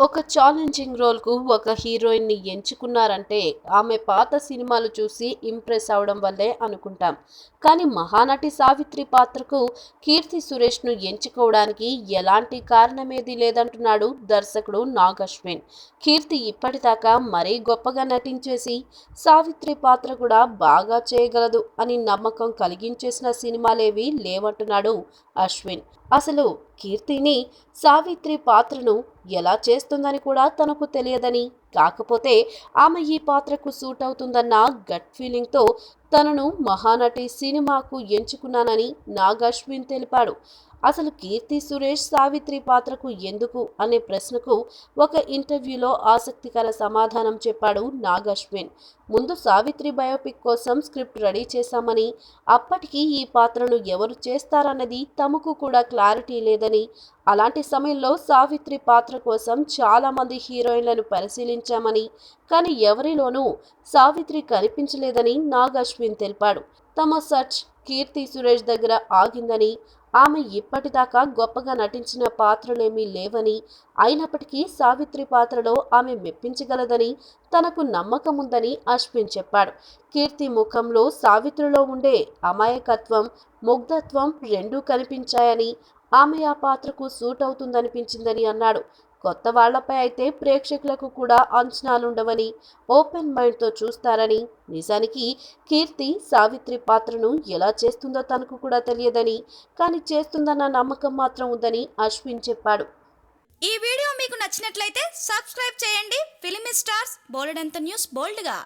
ఒక ఛాలెంజింగ్ రోల్‌కు ఒక హీరోయిన్‌ని ఎంచుకున్నారంటే, ఆమె పాత సినిమాలు చూసి ఇంప్రెస్ అవ్వడం వల్లే అనుకుంటాం. కానీ 'మహానటి సావిత్రి' పాత్రకు 'కీర్తి సురేష్‌ను ఎంచుకోవడానికి ఎలాంటి కారణమేదీ లేదంటున్నాడు దర్శకుడు నాగ్ అశ్విన్. కీర్తి ఇప్పటిదాకా మరీ గొప్పగా నటించేసి, 'సావిత్రి' పాత్ర కూడా బాగా చేయగలదు అని నమ్మకం కలిగించేసిన సినిమాలేవీ లేవంటున్నాడు అశ్విన్. అసలు కీర్తిని 'సావిత్రి' పాత్రను ఎలా చేస్తుందని కూడా తనకు తెలియదని, కాకపోతే ఆమె ఈ పాత్రకు సూట్ అవుతుందన్న గట్ ఫీలింగ్తో తనను 'మహానటి' సినిమాకు ఎంచుకున్నానని నాగ్ అశ్విన్ తెలిపాడు. అసలు కీర్తి సురేష్ 'సావిత్రి' పాత్రకు ఎందుకు అనే ప్రశ్నకు ఒక ఇంటర్వ్యూలో ఆసక్తికర సమాధానం చెప్పాడు నాగ్ అశ్విన్. ముందు 'సావిత్రి' బయోపిక్ కోసం స్క్రిప్ట్ రెడీ చేశామని, అప్పటికి ఈ పాత్రను ఎవరు చేస్తారన్నది తమకు కూడా క్లారిటీ లేదని, అలాంటి సమయంలో 'సావిత్రి' పాత్ర కోసం చాలా మంది హీరోయిన్లను పరిశీలించామని, కానీ ఎవరిలోనూ 'సావిత్రి' కనిపించలేదని నాగ్ అశ్విన్ తెలిపాడు. తమ సెర్చ్ కీర్తి సురేష్ దగ్గర ఆగిందని, ఆమె ఇప్పటిదాకా గొప్పగా నటించిన పాత్రలేమీ లేవని, అయినప్పటికీ 'సావిత్రి' పాత్రలో ఆమె మెప్పించగలదని తనకు నమ్మకముందని అశ్విన్ చెప్పాడు. కీర్తి ముఖంలో 'సావిత్రి'లో ఉండే అమాయకత్వం, ముగ్ధత్వం రెండూ కనిపించాయని, ఆమె ఆ పాత్రకు సూట్ అవుతుందనిపించిందని అన్నాడు. కొత్త వాళ్లపై అయితే ప్రేక్షకులకు కూడా అంచనాలుండవని, ఓపెన్ మైండ్తో చూస్తారని, నిజానికి కీర్తి 'సావిత్రి' పాత్రను ఎలా చేస్తుందో తనకు కూడా తెలియదని, కానీ చేస్తుందన్న నమ్మకం మాత్రం ఉందని అశ్విన్ చెప్పాడు. ఈ వీడియో మీకు నచ్చినట్లయితే సబ్స్క్రైబ్ చేయండి. ఫిలిమి స్టార్స్ బోలెడంత న్యూస్ బోల్డ్గా